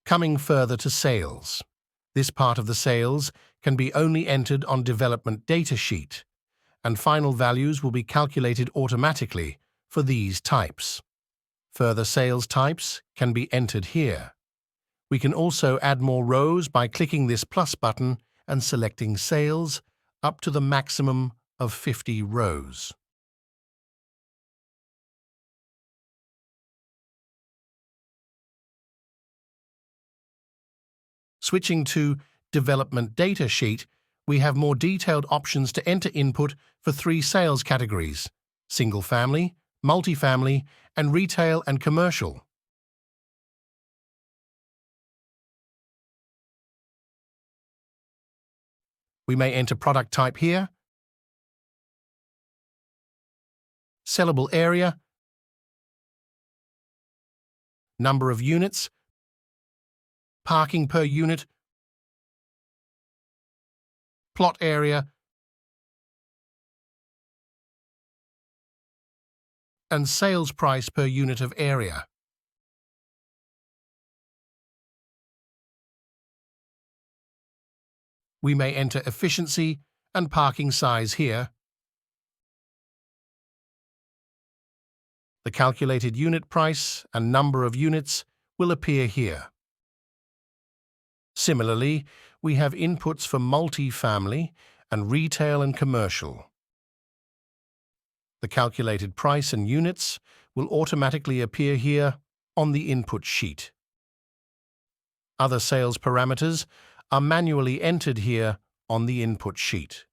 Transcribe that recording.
Coming further to sales. This part of the sales can be only entered on development data sheet, and final values will be calculated automatically for these types. Further sales types can be entered here. We can also add more rows by clicking this plus button and selecting sales up to the maximum of 50 rows. Switching to Development Data Sheet, we have more detailed options to enter input for 3 sales categories: single family, multifamily, and retail and commercial. We may enter product type here, sellable area, number of units, parking per unit, plot area, and sales price per unit of area. We may enter efficiency and parking size here. The calculated unit price and number of units will appear here. Similarly, we have inputs for multi-family and retail and commercial. The calculated price and units will automatically appear here on the input sheet. Other sales parameters are manually entered here on the input sheet.